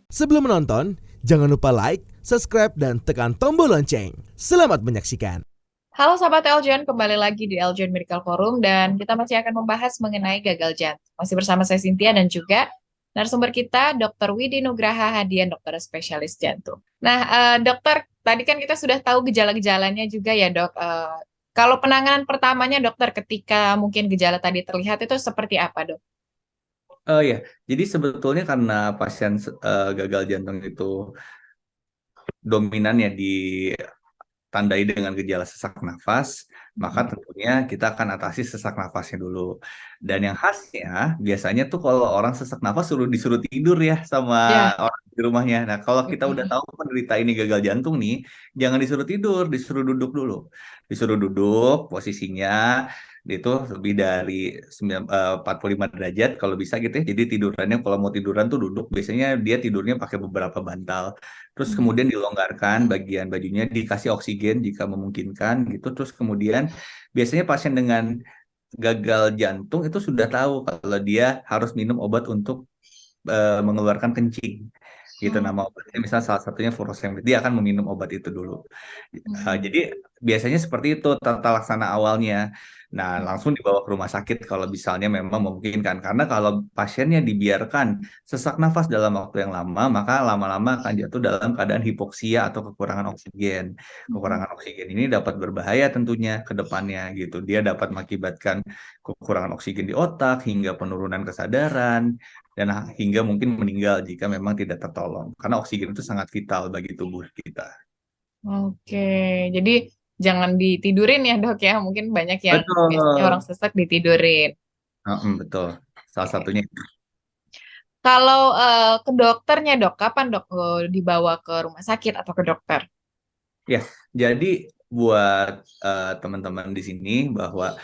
Sebelum menonton, jangan lupa like, subscribe, dan tekan tombol lonceng. Selamat menyaksikan. Halo sahabat Eljon, kembali lagi di Eljon Medical Forum dan kita masih akan membahas mengenai gagal jantung. Masih bersama saya Cynthia dan juga narasumber kita Dr. Widi Nugraha Hadian, dokter spesialis jantung. Nah, dokter, tadi kan kita sudah tahu gejala-gejalanya juga ya dok. Kalau penanganan pertamanya dokter ketika mungkin gejala tadi terlihat itu seperti apa dok? Oh ya, jadi sebetulnya karena pasien gagal jantung itu dominan ya ditandai dengan gejala sesak nafas, maka tentunya kita akan atasi sesak nafasnya dulu. Dan yang khasnya biasanya tuh kalau orang sesak nafas disuruh tidur ya sama Ya. orang di rumahnya. Nah, kalau kita udah Mm-mm. tahu penderita ini gagal jantung nih, jangan disuruh tidur, disuruh duduk dulu. Disuruh duduk posisinya itu lebih dari 45 derajat kalau bisa gitu ya. Jadi tidurannya kalau mau tiduran tuh duduk, biasanya dia tidurnya pakai beberapa bantal. Terus kemudian dilonggarkan bagian bajunya, dikasih oksigen jika memungkinkan gitu. Terus kemudian biasanya pasien dengan gagal jantung itu sudah tahu kalau dia harus minum obat untuk mengeluarkan kencing. Gitu nama obatnya, misalnya salah satunya furosemid, dia akan meminum obat itu dulu. Jadi biasanya seperti itu tata laksana awalnya. Nah, langsung dibawa ke rumah sakit kalau misalnya memang memungkinkan. Karena kalau pasiennya dibiarkan sesak nafas dalam waktu yang lama, maka lama-lama akan jatuh dalam keadaan hipoksia atau kekurangan oksigen. Kekurangan oksigen ini dapat berbahaya tentunya ke depannya gitu. Dia dapat mengakibatkan kekurangan oksigen di otak hingga penurunan kesadaran dan hingga mungkin meninggal jika memang tidak tertolong. Karena oksigen itu sangat vital bagi tubuh kita. Oke, jadi jangan ditidurin ya dok ya. Mungkin banyak yang biasanya orang Betul. sesak ditidurin. Betul. Salah Oke. satunya. Kalau ke dokternya dok, kapan dok dibawa ke rumah sakit atau ke dokter? Ya, jadi buat teman-teman di sini bahwa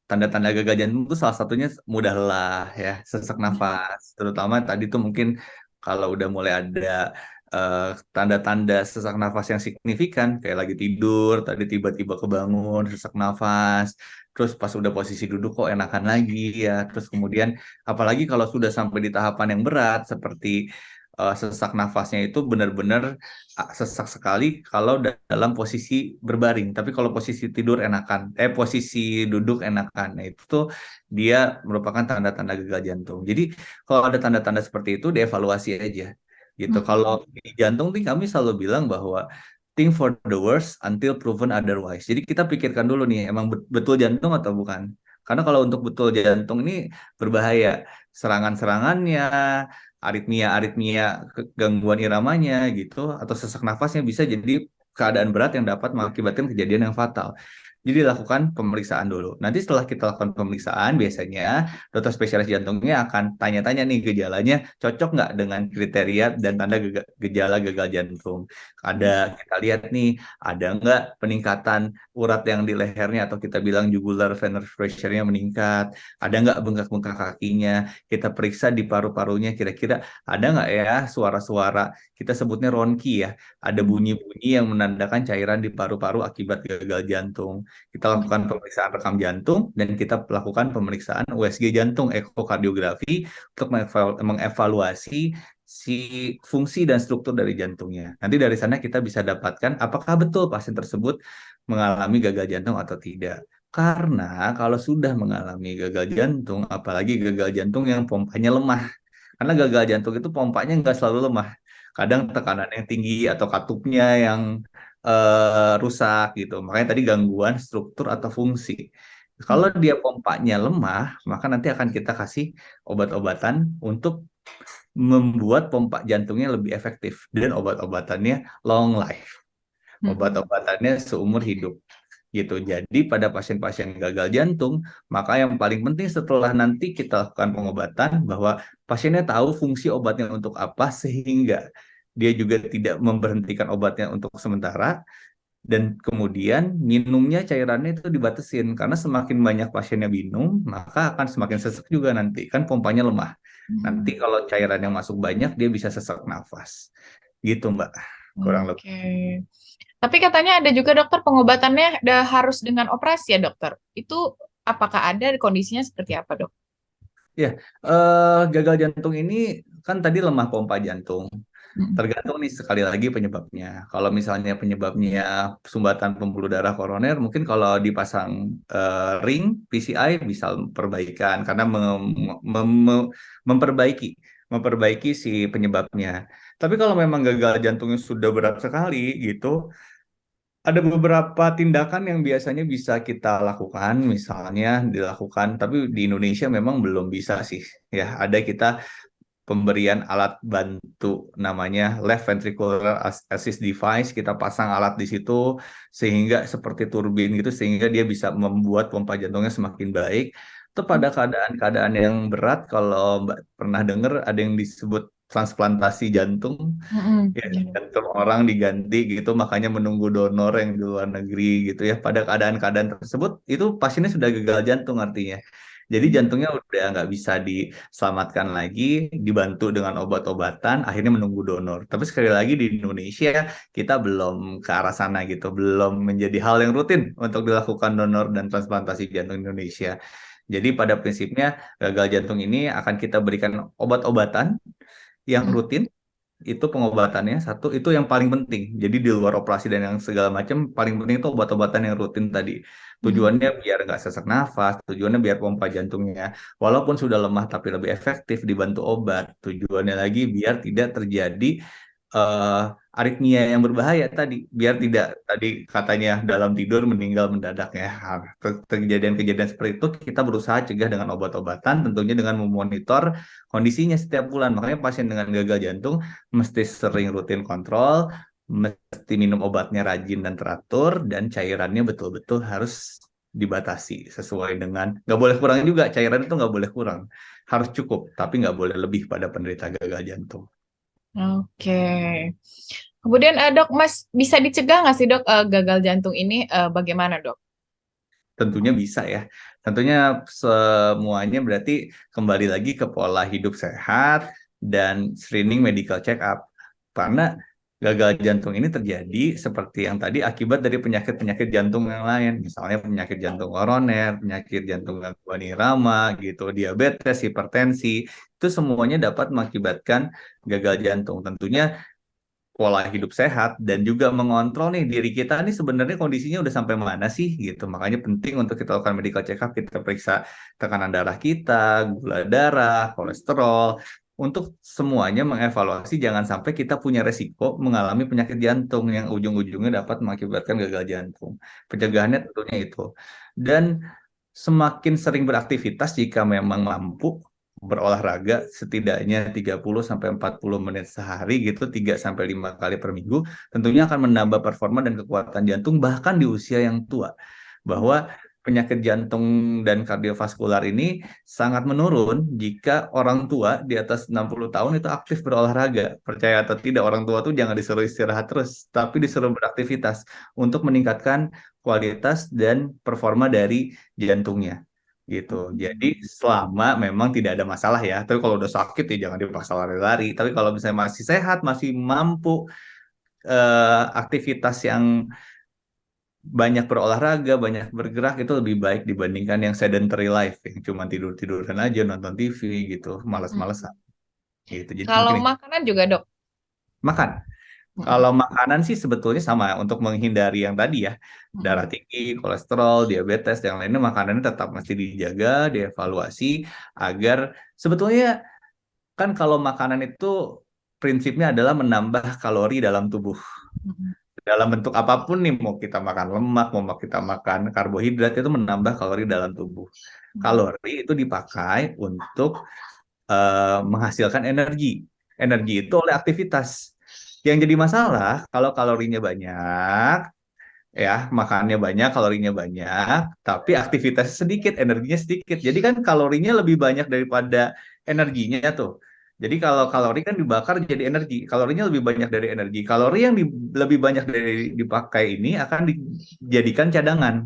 tanda-tanda gagal jantung itu salah satunya mudah lelah ya, sesak nafas. Terutama tadi tuh mungkin kalau udah mulai ada eh, tanda-tanda sesak nafas yang signifikan, kayak lagi tidur, tadi tiba-tiba kebangun, sesak nafas, terus pas udah posisi duduk kok enakan lagi ya, terus kemudian apalagi kalau sudah sampai di tahapan yang berat seperti sesak nafasnya itu benar-benar sesak sekali kalau dalam posisi berbaring. Tapi kalau posisi tidur enakan, posisi duduk enakan. Nah, itu tuh dia merupakan tanda-tanda gagal jantung. Jadi kalau ada tanda-tanda seperti itu dievaluasi aja. Gitu. Kalau di jantung nih kami selalu bilang bahwa think for the worst until proven otherwise. Jadi kita pikirkan dulu nih, emang betul jantung atau bukan? Karena kalau untuk betul jantung ini berbahaya. Serangan-serangannya, aritmia-aritmia, gangguan iramanya gitu, atau sesak nafasnya bisa jadi keadaan berat yang dapat mengakibatkan kejadian yang fatal. Jadi lakukan pemeriksaan dulu. Nanti setelah kita lakukan pemeriksaan, biasanya dokter spesialis jantungnya akan tanya-tanya nih gejalanya cocok nggak dengan kriteria dan tanda gejala gagal jantung. Ada kita lihat nih, ada nggak peningkatan urat yang di lehernya atau kita bilang jugular venous pressure-nya meningkat, ada nggak bengkak-bengkak kakinya, kita periksa di paru-parunya kira-kira ada nggak ya suara-suara, kita sebutnya ronki ya, ada bunyi-bunyi yang menandakan cairan di paru-paru akibat gagal jantung. Kita lakukan pemeriksaan rekam jantung dan kita lakukan pemeriksaan USG jantung, ekokardiografi untuk mengevaluasi si fungsi dan struktur dari jantungnya. Nanti dari sana kita bisa dapatkan apakah betul pasien tersebut mengalami gagal jantung atau tidak. Karena kalau sudah mengalami gagal jantung, apalagi gagal jantung yang pompanya lemah, karena gagal jantung itu pompanya nggak selalu lemah. Kadang tekanan yang tinggi atau katupnya yang rusak gitu. Makanya tadi gangguan struktur atau fungsi. Kalau dia pompanya lemah, maka nanti akan kita kasih obat-obatan untuk membuat pompa jantungnya lebih efektif. Dan obat-obatannya long life. Obat-obatannya seumur hidup gitu. Jadi pada pasien-pasien gagal jantung, maka yang paling penting setelah nanti kita lakukan pengobatan bahwa pasiennya tahu fungsi obatnya untuk apa sehingga dia juga tidak memberhentikan obatnya untuk sementara dan kemudian minumnya cairannya itu dibatasin karena semakin banyak pasiennya minum, maka akan semakin sesak juga nanti kan pompanya lemah. Nanti kalau cairan yang masuk banyak dia bisa sesak nafas. Gitu, Mbak. Kurang lebih. Oke. Tapi katanya ada juga dokter pengobatannya harus dengan operasi ya dokter. Itu apakah ada kondisinya seperti apa dok? Ya, gagal jantung ini kan tadi lemah pompa jantung. Mm. Tergantung nih sekali lagi penyebabnya. Kalau misalnya penyebabnya sumbatan pembuluh darah koroner, mungkin kalau dipasang ring PCI bisa perbaikan karena memperbaiki memperbaiki si penyebabnya. Tapi kalau memang gagal jantungnya sudah berat sekali gitu, ada beberapa tindakan yang biasanya bisa kita lakukan, misalnya dilakukan, tapi di Indonesia memang belum bisa sih. Ya, ada kita pemberian alat bantu namanya left ventricular assist device. Kita pasang alat di situ sehingga seperti turbin gitu, sehingga dia bisa membuat pompa jantungnya semakin baik. Itu pada keadaan-keadaan yang berat, kalau Mbak pernah dengar ada yang disebut transplantasi jantung, Mm-mm. ya Iya. jantung orang diganti gitu, makanya menunggu donor yang di luar negeri gitu ya. Pada keadaan-keadaan tersebut itu pasiennya sudah gagal jantung artinya, jadi jantungnya udah nggak bisa diselamatkan lagi, dibantu dengan obat-obatan, akhirnya menunggu donor. Tapi sekali lagi di Indonesia kita belum ke arah sana gitu, belum menjadi hal yang rutin untuk dilakukan donor dan transplantasi jantung di Indonesia. Jadi pada prinsipnya gagal jantung ini akan kita berikan obat-obatan yang Mm. rutin, itu pengobatannya satu, itu yang paling penting. Jadi di luar operasi dan yang segala macam, paling penting itu obat-obatan yang rutin tadi. Mm. Tujuannya biar nggak sesak nafas, tujuannya biar pompa jantungnya walaupun sudah lemah tapi lebih efektif dibantu obat. Tujuannya lagi biar tidak terjadi eh, aritmia yang berbahaya tadi, biar tidak tadi katanya dalam tidur meninggal mendadak ya. Kejadian-kejadian seperti itu kita berusaha cegah dengan obat-obatan, tentunya dengan memonitor kondisinya setiap bulan. Makanya pasien dengan gagal jantung mesti sering rutin kontrol, mesti minum obatnya rajin dan teratur, dan cairannya betul-betul harus dibatasi sesuai dengan, nggak boleh kurang juga, cairan itu nggak boleh kurang, harus cukup, tapi nggak boleh lebih pada penderita gagal jantung. Oke. Kemudian dok, Mas bisa dicegah nggak sih dok gagal jantung ini bagaimana dok? Tentunya bisa ya. Tentunya semuanya berarti kembali lagi ke pola hidup sehat dan screening medical check up. Karena gagal jantung ini terjadi seperti yang tadi akibat dari penyakit-penyakit jantung yang lain. Misalnya penyakit jantung koroner, penyakit jantung gangguan irama gitu, diabetes, hipertensi. Itu semuanya dapat mengakibatkan gagal jantung. Tentunya pola hidup sehat dan juga mengontrol nih diri kita nih sebenarnya kondisinya udah sampai mana sih gitu. Makanya penting untuk kita lakukan medical check up, kita periksa tekanan darah kita, gula darah, kolesterol, untuk semuanya mengevaluasi jangan sampai kita punya resiko mengalami penyakit jantung yang ujung-ujungnya dapat mengakibatkan gagal jantung. Pencegahannya tentunya itu. Dan semakin sering beraktivitas jika memang mampu berolahraga setidaknya 30 sampai 40 menit sehari gitu, 3 sampai 5 kali per minggu, tentunya akan menambah performa dan kekuatan jantung bahkan di usia yang tua. Bahwa penyakit jantung dan kardiovaskular ini sangat menurun jika orang tua di atas 60 tahun itu aktif berolahraga. Percaya atau tidak, orang tua tuh jangan disuruh istirahat terus, tapi disuruh beraktivitas untuk meningkatkan kualitas dan performa dari jantungnya gitu. Jadi selama memang tidak ada masalah ya. Tapi kalau udah sakit ya jangan dipaksa lari-lari. Tapi kalau misalnya masih sehat, masih mampu aktivitas yang banyak berolahraga, banyak bergerak, itu lebih baik dibandingkan yang sedentary life yang cuma tidur-tiduran aja, nonton TV gitu, malas-malesan Mm. gitu. Jadi Kalau mungkin itu. makanan juga dok. Makan. Mm. Kalau makanan sih sebetulnya sama untuk menghindari yang tadi ya, darah Mm. tinggi, kolesterol, diabetes, yang lainnya makanannya tetap mesti dijaga, dievaluasi agar sebetulnya kan kalau makanan itu prinsipnya adalah menambah kalori dalam tubuh. Mm. Dalam bentuk apapun nih, mau kita makan lemak, mau kita makan karbohidrat, itu menambah kalori dalam tubuh. Mm. Kalori itu dipakai untuk menghasilkan energi. Energi itu oleh aktivitas. Yang jadi masalah kalau kalorinya banyak, ya makannya banyak, kalorinya banyak, tapi aktivitasnya sedikit, energinya sedikit. Jadi kan kalorinya lebih banyak daripada energinya tuh. Jadi kalau kalori kan dibakar jadi energi, kalorinya lebih banyak dari energi. Kalori yang lebih banyak dari dipakai ini akan dijadikan cadangan.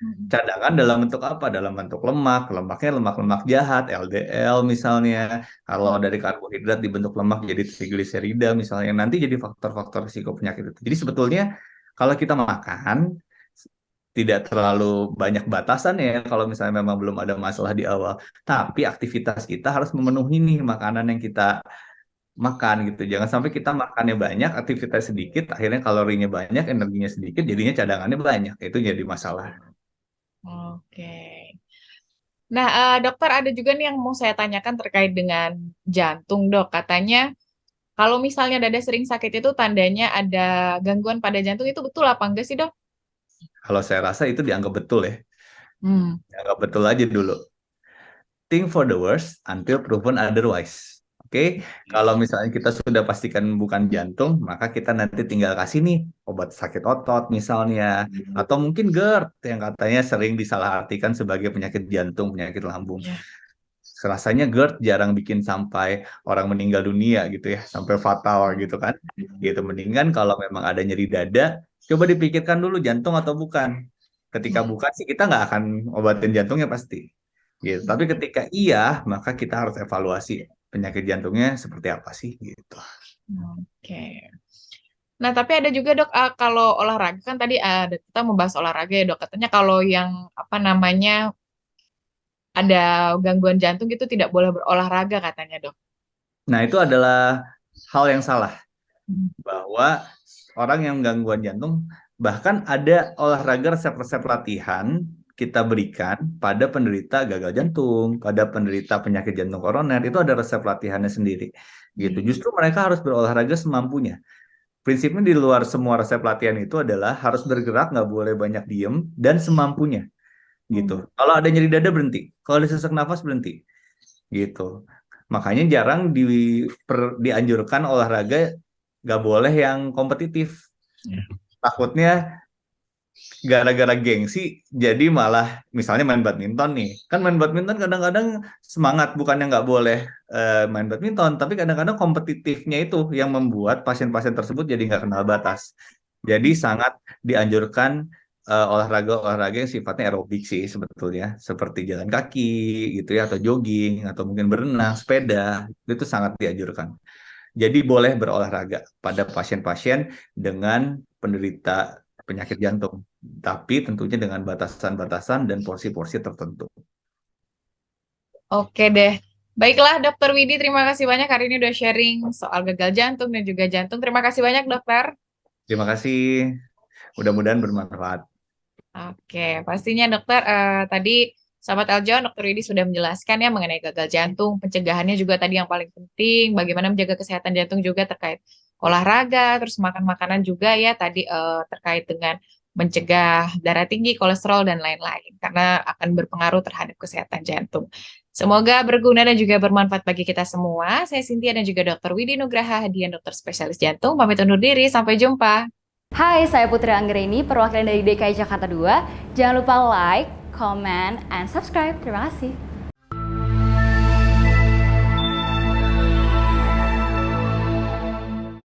Mm. Cadangan dalam bentuk apa? Dalam bentuk lemak, lemaknya lemak-lemak jahat, LDL misalnya. Kalau dari karbohidrat dibentuk lemak jadi trigliserida misalnya, nanti jadi faktor-faktor risiko penyakit itu. Jadi sebetulnya kalau kita makan tidak terlalu banyak batasan ya kalau misalnya memang belum ada masalah di awal. Tapi aktivitas kita harus memenuhi nih makanan yang kita makan gitu. Jangan sampai kita makannya banyak, aktivitas sedikit, akhirnya kalorinya banyak, energinya sedikit, jadinya cadangannya banyak. Itu jadi masalah. Oke. Nah, dokter ada juga nih yang mau saya tanyakan terkait dengan jantung, dok. Katanya kalau misalnya dada sering sakit itu tandanya ada gangguan pada jantung, itu betul apa enggak sih, dok? Kalau saya rasa itu dianggap betul ya. Hmm. Dianggap betul aja dulu. Think for the worst until proven otherwise. Oke, kalau misalnya kita sudah pastikan bukan jantung, maka kita nanti tinggal kasih nih obat sakit otot misalnya, atau mungkin GERD yang katanya sering disalahartikan sebagai penyakit jantung, penyakit lambung. Ya. Rasanya GERD jarang bikin sampai orang meninggal dunia gitu ya, sampai fatal gitu kan. Gitu, mendingan kalau memang ada nyeri dada, coba dipikirkan dulu jantung atau bukan. Ketika bukan sih kita nggak akan obatin jantungnya pasti. Gitu. Tapi ketika iya, maka kita harus evaluasi penyakit jantungnya seperti apa sih gitu. Oke. Nah, tapi ada juga dok, kalau olahraga kan tadi kita membahas olahraga ya dok. Katanya kalau yang apa namanya ada gangguan jantung itu tidak boleh berolahraga katanya dok. Nah, itu adalah hal yang salah. Hmm. Bahwa orang yang gangguan jantung, bahkan ada olahraga resep-resep latihan kita berikan pada penderita gagal jantung, pada penderita penyakit jantung koroner, itu ada resep latihannya sendiri. Gitu. Justru mereka harus berolahraga semampunya. Prinsipnya di luar semua resep latihan itu adalah harus bergerak, nggak boleh banyak diem, dan semampunya. Gitu. Kalau ada nyeri dada berhenti, kalau ada sesak nafas berhenti. Gitu. Makanya jarang dianjurkan olahraga nggak boleh yang kompetitif. Takutnya gara-gara gengsi jadi malah misalnya main badminton nih. Kan main badminton kadang-kadang semangat, bukannya nggak boleh main badminton, tapi kadang-kadang kompetitifnya itu yang membuat pasien-pasien tersebut jadi nggak kenal batas. Jadi sangat dianjurkan olahraga-olahraga yang sifatnya aerobik sih sebetulnya, seperti jalan kaki gitu ya, atau jogging, atau mungkin berenang, sepeda, itu sangat dianjurkan. Jadi boleh berolahraga pada pasien-pasien dengan penderita penyakit jantung, tapi tentunya dengan batasan-batasan dan porsi-porsi tertentu. Oke deh. Baiklah dokter Widi, terima kasih banyak hari ini udah sharing soal gagal jantung dan juga jantung. Terima kasih banyak dokter. Terima kasih, mudah-mudahan bermanfaat. Oke, pastinya dokter tadi sahabat Eljon, dokter Widi sudah menjelaskan ya mengenai gagal jantung, pencegahannya juga tadi yang paling penting, bagaimana menjaga kesehatan jantung juga terkait olahraga, terus makan makanan juga ya tadi terkait dengan mencegah darah tinggi, kolesterol dan lain-lain karena akan berpengaruh terhadap kesehatan jantung. Semoga berguna dan juga bermanfaat bagi kita semua. Saya Cynthia dan juga dokter Widi Nugraha, Hadian dokter spesialis jantung. Pamit undur diri, sampai jumpa. Hai, saya Putri Anggreni, perwakilan dari DKI Jakarta 2. Jangan lupa like, comment, and subscribe. Terima kasih.